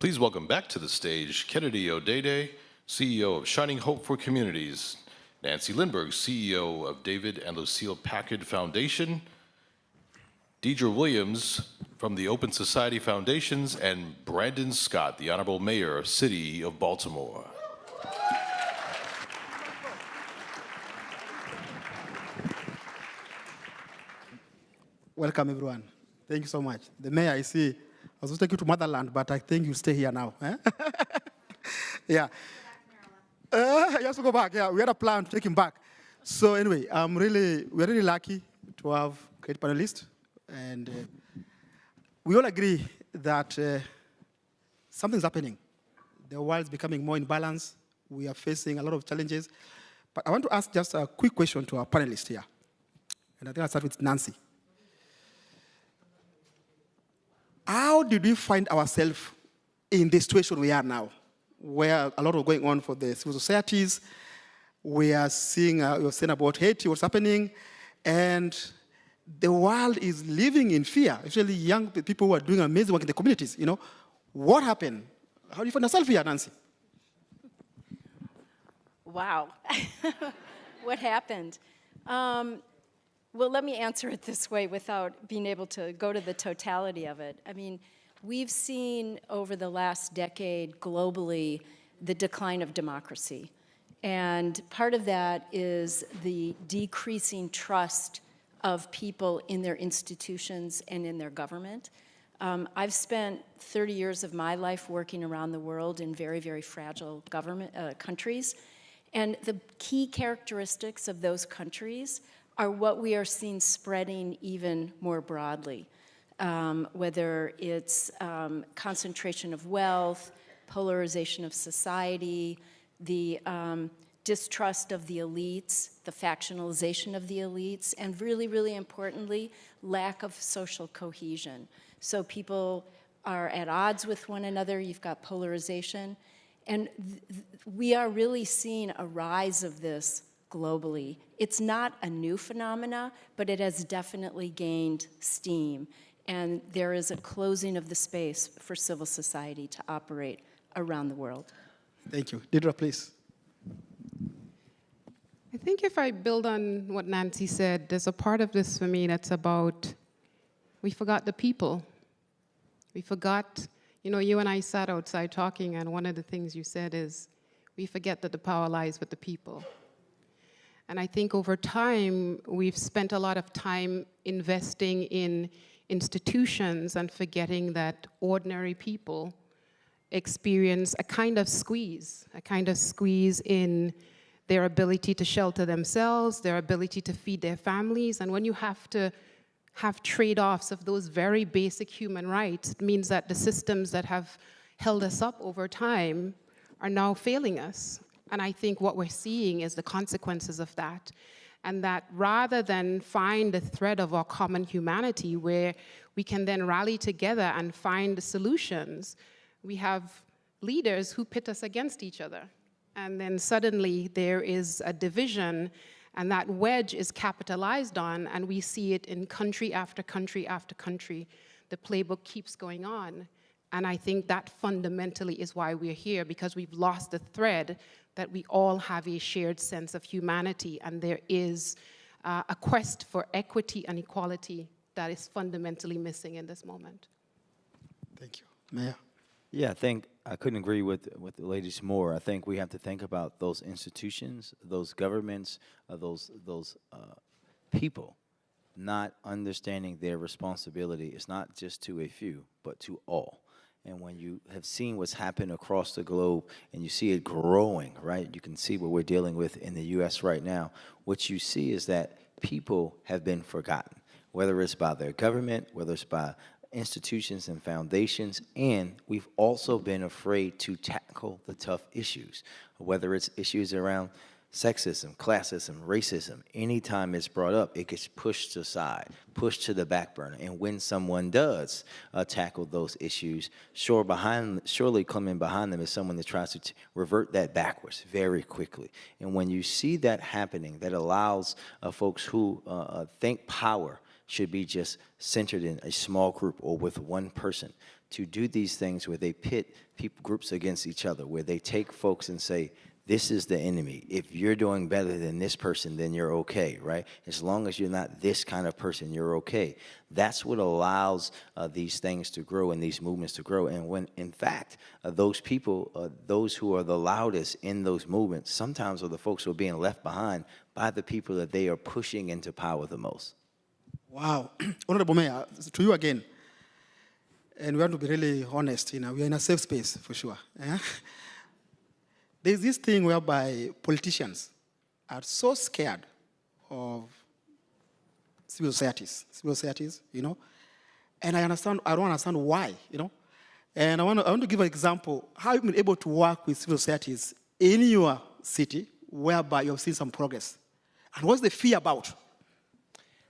Please welcome back to the stage Kennedy Odede, CEO of Shining Hope for Communities, Nancy Lindberg, CEO of David and Lucille Packard Foundation, Deidre Williams from the Open Society Foundations, and Brandon Scott, the Honorable Mayor of City of Baltimore. Welcome, everyone. Thank you so much. The mayor, I see, I was supposed to take you to Motherland, but I think you stay here now. Eh? Yeah. He has to go back. Yeah, we had a plan to take him back. So anyway, we're really lucky to have great panelists, and we all agree that something's happening. The world is becoming more in balance. We are facing a lot of challenges. But I want to ask just a quick question to our panelists here. And I think I'll start with Nancy. How did we find ourselves in the situation we are now, where a lot of going on for the civil societies? We are seeing, you're saying about Haiti, what's happening, and the world is living in fear, especially young people who are doing amazing work in the communities. You know, what happened? How do you find yourself here, Nancy? Wow. What happened? Well, let me answer it this way without being able to go to the totality of it. I mean, we've seen over the last decade globally the decline of democracy. And part of that is the decreasing trust of people in their institutions and in their government. I've spent 30 years of my life working around the world in very, very fragile government countries. And the key characteristics of those countries are what we are seeing spreading even more broadly, whether it's concentration of wealth, polarization of society, the distrust of the elites, the factionalization of the elites, and really, really importantly, lack of social cohesion. So people are at odds with one another, you've got polarization, and we are really seeing a rise of this globally. It's not a new phenomena, but it has definitely gained steam. And there is a closing of the space for civil society to operate around the world. Thank you. Deidre, please. I think if I build on what Nancy said, there's a part of this for me that's about, we forgot the people. We forgot, you know, you and I sat outside talking, and one of the things you said is, we forget that the power lies with the people. And I think over time, we've spent a lot of time investing in institutions and forgetting that ordinary people experience a kind of squeeze in their ability to shelter themselves, their ability to feed their families. And when you have to have trade-offs of those very basic human rights, it means that the systems that have held us up over time are now failing us. And I think what we're seeing is the consequences of that. And that rather than find the thread of our common humanity where we can then rally together and find the solutions, we have leaders who pit us against each other. And then suddenly there is a division, and that wedge is capitalized on, and we see it in country after country after country. The playbook keeps going on. And I think that fundamentally is why we're here, because we've lost the thread that we all have a shared sense of humanity, and there is a quest for equity and equality that is fundamentally missing in this moment. Thank you. Mayor? Yeah, I think I couldn't agree with the ladies more. I think we have to think about those institutions, those governments, those people not understanding their responsibility. It's not just to a few, but to all. And when you have seen what's happened across the globe and you see it growing, right? You can see what we're dealing with in the U.S. right now. What you see is that people have been forgotten, whether it's by their government, whether it's by institutions and foundations, and we've also been afraid to tackle the tough issues, whether it's issues around sexism, classism, racism. Anytime it's brought up, it gets pushed aside, pushed to the back burner. And when someone does tackle those issues, surely coming behind them is someone that tries to revert that backwards very quickly. And when you see that happening, that allows folks who think power should be just centered in a small group or with one person. To do these things where they pit groups against each other, where they take folks and say, this is the enemy. If you're doing better than this person, then you're okay, right? As long as you're not this kind of person, you're okay. That's what allows these things to grow and these movements to grow. And when, in fact, those people, those who are the loudest in those movements, sometimes are the folks who are being left behind by the people that they are pushing into power the most. Wow. Honorable Mayor, to you again. And we want to be really honest, we are in a safe space for sure. There's this thing whereby politicians are so scared of civil societies, and I don't understand why, And I want to give an example, how you've been able to work with civil societies in your city whereby you've seen some progress. And what's the fear about?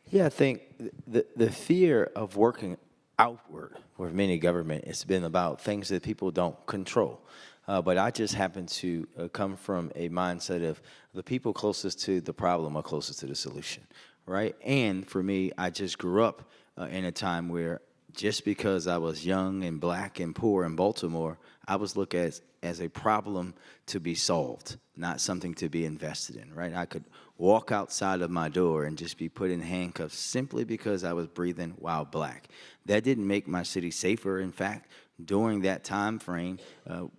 Yeah, I think the fear of working outward with many government, it's been about things that people don't control. But I just happen to come from a mindset of the people closest to the problem are closest to the solution, right? And for me, I just grew up in a time where just because I was young and black and poor in Baltimore, I was looked at as a problem to be solved, not something to be invested in, right? I could walk outside of my door and just be put in handcuffs simply because I was breathing while black. That didn't make my city safer. In fact, during that time frame,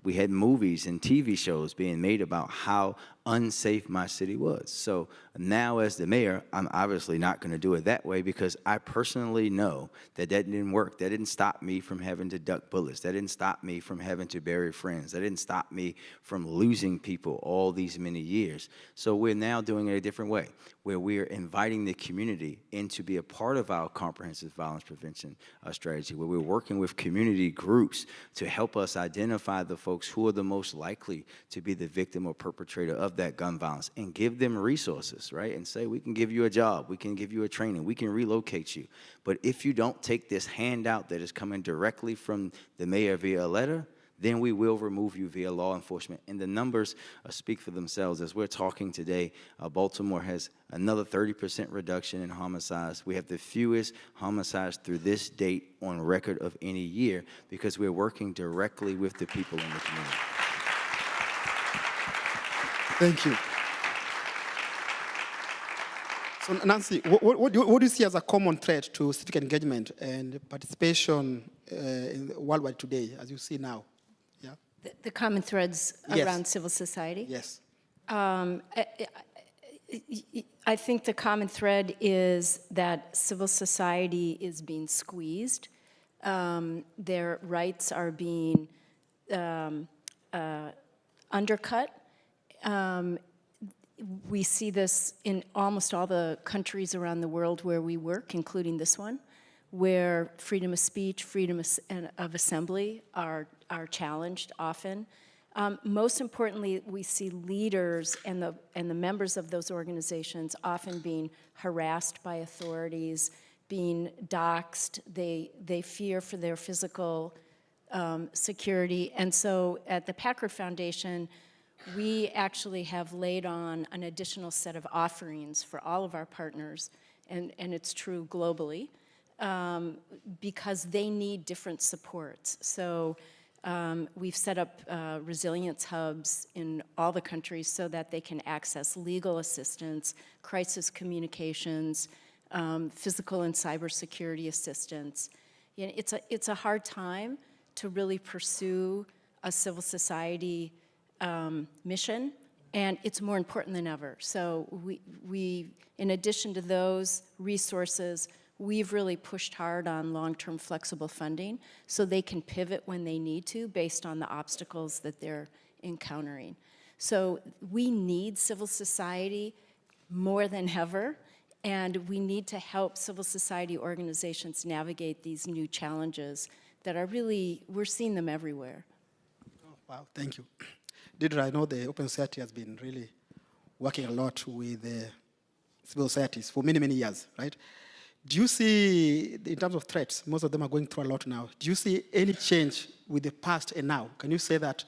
we had movies and TV shows being made about how unsafe my city was. So now as the mayor, I'm obviously not going to do it that way because I personally know that didn't work. That didn't stop me from having to duck bullets. That didn't stop me from having to bury friends. That didn't stop me from losing people all these many years. So we're now doing it a different way, where we're inviting the community in to be a part of our comprehensive violence prevention strategy, where we're working with community groups to help us identify the folks who are the most likely to be the victim or perpetrator of that gun violence and give them resources, right? And say, we can give you a job, we can give you a training, we can relocate you. But if you don't take this handout that is coming directly from the mayor via a letter, then we will remove you via law enforcement. And the numbers speak for themselves. As we're talking today, Baltimore has another 30% reduction in homicides. We have the fewest homicides through this date on record of any year because we're working directly with the people in the community. Thank you. So, Nancy, what do you see as a common threat to civic engagement and participation worldwide today, as you see now? Yeah. The common threads Yes. around civil society? Yes. I think the common thread is that civil society is being squeezed. Their rights are being undercut. We see this in almost all the countries around the world where we work, including this one, where freedom of speech, freedom of assembly are challenged often. Most importantly, we see leaders and the members of those organizations often being harassed by authorities, being doxxed. They fear for their physical security. And so at the Packard Foundation, we actually have laid on an additional set of offerings for all of our partners, and it's true globally, because they need different supports. So we've set up resilience hubs in all the countries so that they can access legal assistance, crisis communications, physical and cybersecurity assistance. You know, it's a hard time to really pursue a civil society mission, and it's more important than ever. So we, in addition to those resources, we've really pushed hard on long-term flexible funding so they can pivot when they need to based on the obstacles that they're encountering. So we need civil society more than ever, and we need to help civil society organizations navigate these new challenges that are really, we're seeing them everywhere. Oh, wow, thank you. Deidre, I know the Open Society has been really working a lot with the civil societies for many, many years, right? Do you see, in terms of threats, most of them are going through a lot now. Do you see any change with the past and now? Can you say that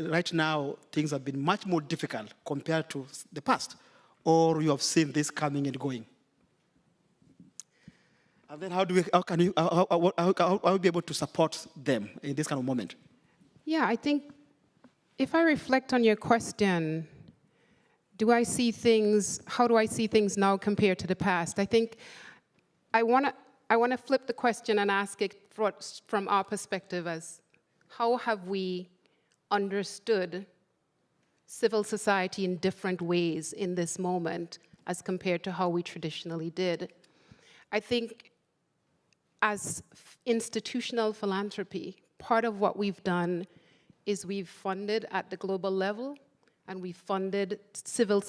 right now things have been much more difficult compared to the past? Or you have seen this coming and going? And then how do we, how can you, how be able to support them in this kind of moment? Yeah, I think if I reflect on your question, do I see things, how do I see things now compared to the past? I think I want to flip the question and ask it from our perspective as how have we understood civil society in different ways in this moment as compared to how we traditionally did? I think as institutional philanthropy, part of what we've done is we've funded at the global level, and we've funded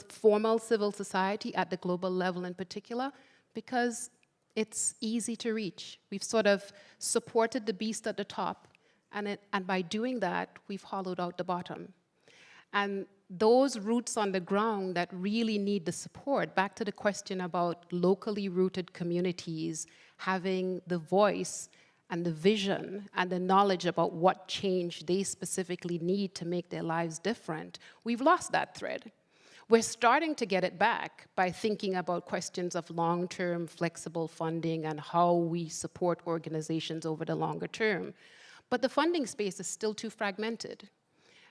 formal civil society at the global level in particular, because it's easy to reach. We've sort of supported the beast at the top, and by doing that, we've hollowed out the bottom. And those roots on the ground that really need the support, back to the question about locally rooted communities having the voice and the vision and the knowledge about what change they specifically need to make their lives different, we've lost that thread. We're starting to get it back by thinking about questions of long-term flexible funding and how we support organizations over the longer term. But the funding space is still too fragmented.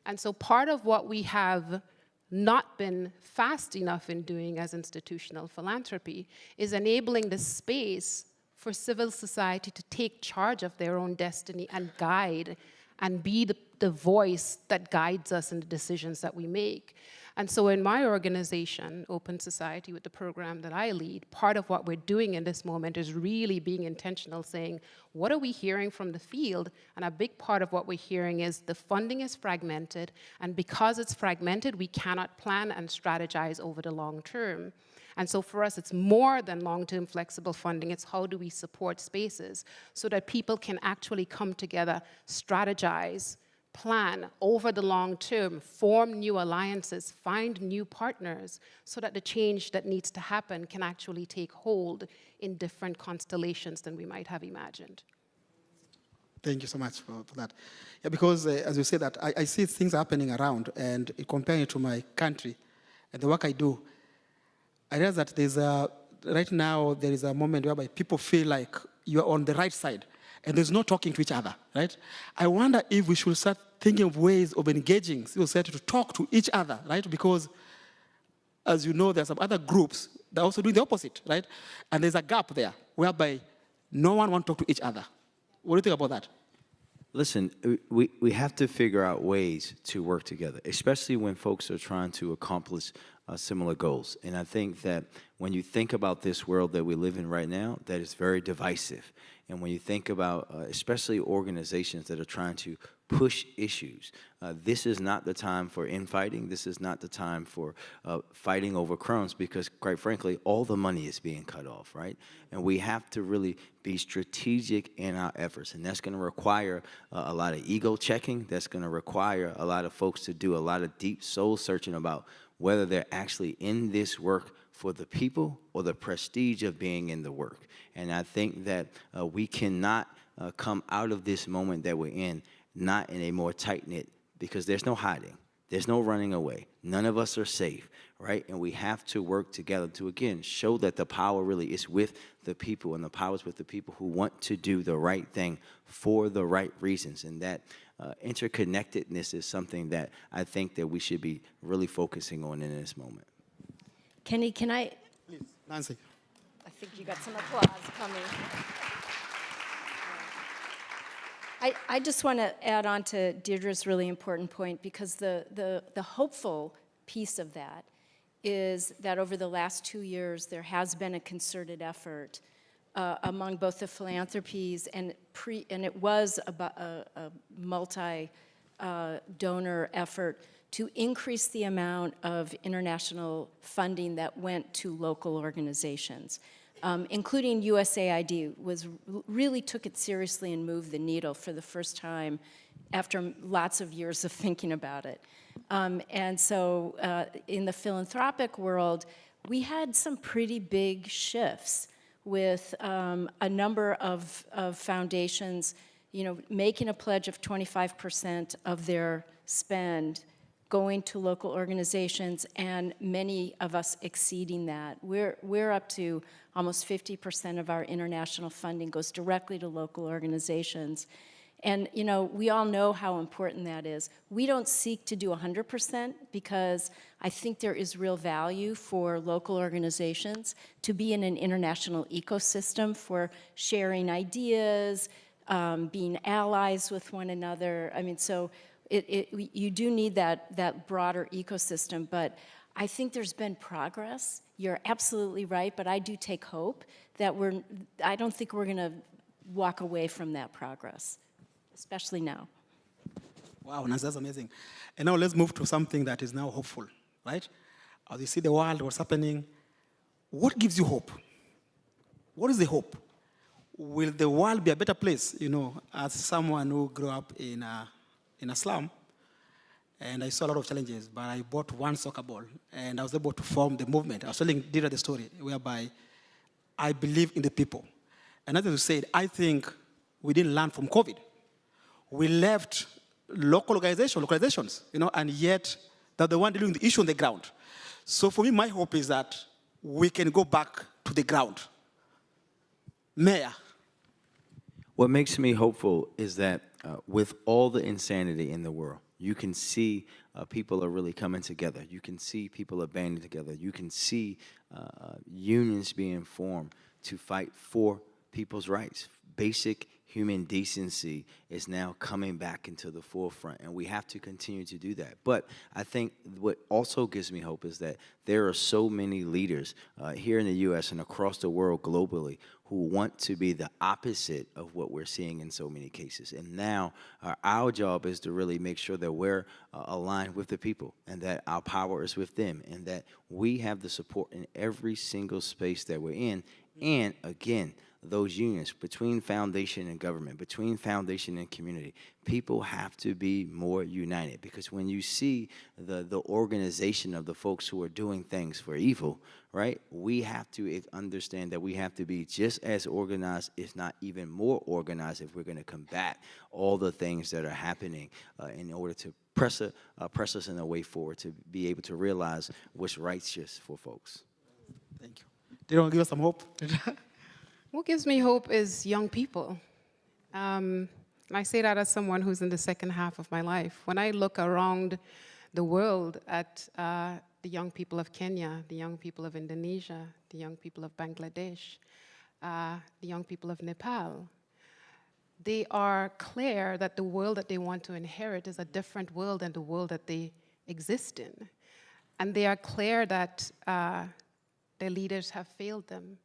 And so part of what we have not been fast enough in doing as institutional philanthropy is enabling the space for civil society to take charge of their own destiny and guide and be the voice that guides us in the decisions that we make. And so in my organization, Open Society, with the program that I lead, part of what we're doing in this moment is really being intentional, saying, what are we hearing from the field? And a big part of what we're hearing is the funding is fragmented, and because it's fragmented, we cannot plan and strategize over the long term. And so for us, it's more than long-term flexible funding. It's how do we support spaces so that people can actually come together, strategize, plan over the long term, form new alliances, find new partners, so that the change that needs to happen can actually take hold in different constellations than we might have imagined. Thank you so much for that. Yeah, because as you say that, I see things happening around, and comparing it to my country and the work I do, I realize that right now there is a moment whereby people feel like you're on the right side, and there's no talking to each other, right? I wonder if we should start thinking of ways of engaging civil society to talk to each other, right? Because, as you know, there are some other groups that are also doing the opposite, right? And there's a gap there whereby no one wants to talk to each other. What do you think about that? Listen, we have to figure out ways to work together, especially when folks are trying to accomplish similar goals. And I think that when you think about this world that we live in right now, that is very divisive. And when you think about especially organizations that are trying to push issues, this is not the time for infighting. This is not the time for fighting over crumbs, because quite frankly, all the money is being cut off, right? And we have to really be strategic in our efforts. And that's going to require a lot of ego checking. That's going to require a lot of folks to do a lot of deep soul searching about whether they're actually in this work for the people or the prestige of being in the work. And I think that we cannot come out of this moment that we're in not in a more tight-knit, because there's no hiding. There's no running away. None of us are safe, right? And we have to work together to, again, show that the power really is with the people, and the power is with the people who want to do the right thing for the right reasons. And that interconnectedness is something that I think that we should be really focusing on in this moment. Kenny, can I? Please, Nancy. I think you got some applause coming. I just want to add on to Deirdre's really important point, because the hopeful piece of that is that over the last 2 years, there has been a concerted effort among both the philanthropies and it was a multi-donor effort to increase the amount of international funding that went to local organizations. Including USAID, really took it seriously and moved the needle for the first time after lots of years of thinking about it. And so in the philanthropic world, we had some pretty big shifts with a number of foundations, making a pledge of 25% of their spend going to local organizations, and many of us exceeding that. We're up to almost 50% of our international funding goes directly to local organizations. And you know, we all know how important that is. We don't seek to do 100% because I think there is real value for local organizations to be in an international ecosystem for sharing ideas, being allies with one another. I mean, so you do need that broader ecosystem, but I think there's been progress. You're absolutely right, but I do take hope that I don't think we're gonna walk away from that progress, especially now. Wow, Nancy, that's amazing. And now let's move to something that is now hopeful, right? As you see the world, what's happening, what gives you hope? What is the hope? Will the world be a better place? You know, as someone who grew up in a slum, and I saw a lot of challenges, but I bought one soccer ball, and I was able to form the movement. I was telling Dira the story, whereby I believe in the people. And as you said, I think we didn't learn from COVID. We left localizations, you know, and yet they're the one dealing with the issue on the ground. So for me, my hope is that we can go back to the ground. Mayor. What makes me hopeful is that with all the insanity in the world, you can see people are really coming together. You can see people are banding together. You can see unions being formed to fight for people's rights. Basic human decency is now coming back into the forefront, and we have to continue to do that. But I think what also gives me hope is that there are so many leaders here in the U.S. and across the world globally who want to be the opposite of what we're seeing in so many cases. And now our job is to really make sure that we're aligned with the people and that our power is with them and that we have the support in every single space that we're in. And again, those unions between foundation and government, between foundation and community, people have to be more united, because when you see the organization of the folks who are doing things for evil, right, we have to understand that we have to be just as organized, if not even more organized, if we're going to combat all the things that are happening in order to press us in a way forward to be able to realize what's righteous for folks. Thank you. Do you want to give us some hope? What gives me hope is young people. And I say that as someone who's in the second half of my life. When I look around the world at the young people of Kenya, the young people of Indonesia, the young people of Bangladesh, the young people of Nepal, they are clear that the world that they want to inherit is a different world than the world that they exist in. And they are clear that their leaders have failed them.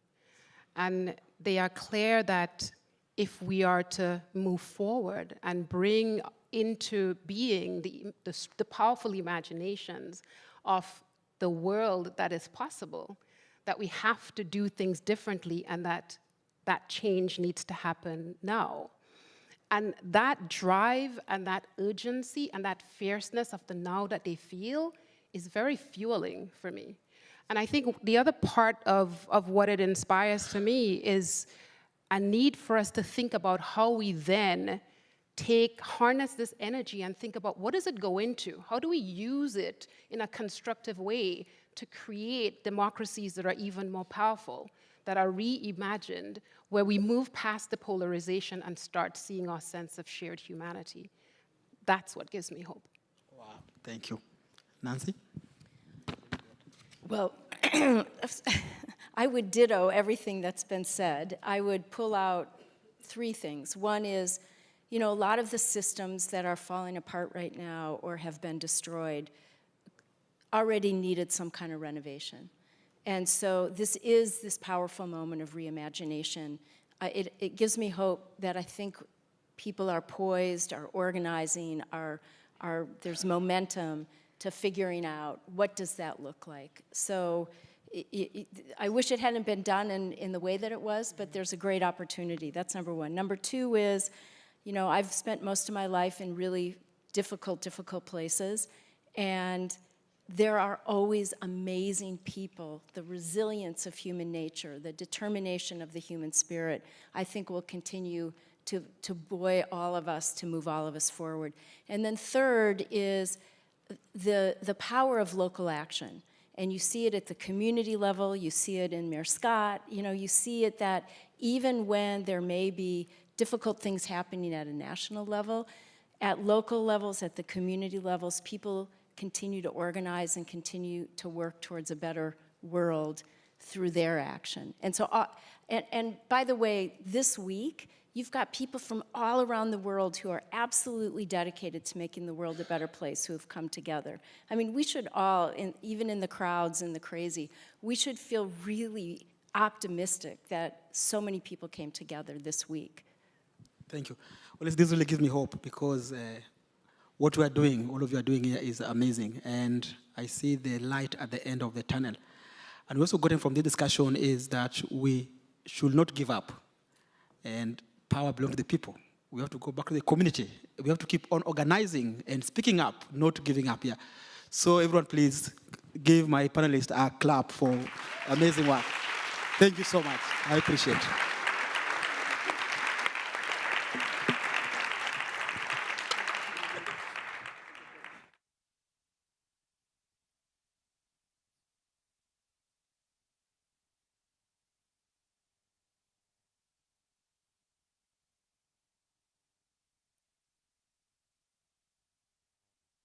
And they are clear that if we are to move forward and bring into being the powerful imaginations of the world that is possible, that we have to do things differently and that change needs to happen now. And that drive and that urgency and that fierceness of the now that they feel is very fueling for me. And I think the other part of what it inspires to me is a need for us to think about how we then harness this energy and think about what does it go into? How do we use it in a constructive way to create democracies that are even more powerful, that are reimagined, where we move past the polarization and start seeing our sense of shared humanity? That's what gives me hope. Wow, thank you. Nancy? Well, I would ditto everything that's been said. I would pull out three things. One is, you know, a lot of the systems that are falling apart right now or have been destroyed already needed some kind of renovation. And so this is this powerful moment of reimagination. It gives me hope that I think people are poised, are organizing, there's momentum to figuring out what does that look like. So I wish it hadn't been done in the way that it was, but there's a great opportunity. That's number one. Number two is, you know, I've spent most of my life in really difficult places, and there are always amazing people. The resilience of human nature, the determination of the human spirit, I think will continue to buoy all of us, to move all of us forward. And then third is, the power of local action. And you see it at the community level, you see it in Mayor Scott, you see it that even when there may be difficult things happening at a national level, at local levels, at the community levels, people continue to organize and continue to work towards a better world through their action. And so, and by the way, this week, you've got people from all around the world who are absolutely dedicated to making the world a better place, who have come together. I mean, we should all, even in the crowds and the crazy, we should feel really optimistic that so many people came together this week. Thank you. Well, this really gives me hope because what we are doing, all of you are doing here is amazing. And I see the light at the end of the tunnel. And we also got in from this discussion is that we should not give up. And power belongs to the people. We have to go back to the community. We have to keep on organizing and speaking up, not giving up here. So everyone, please give my panelists a clap for amazing work. Thank you so much. I appreciate it.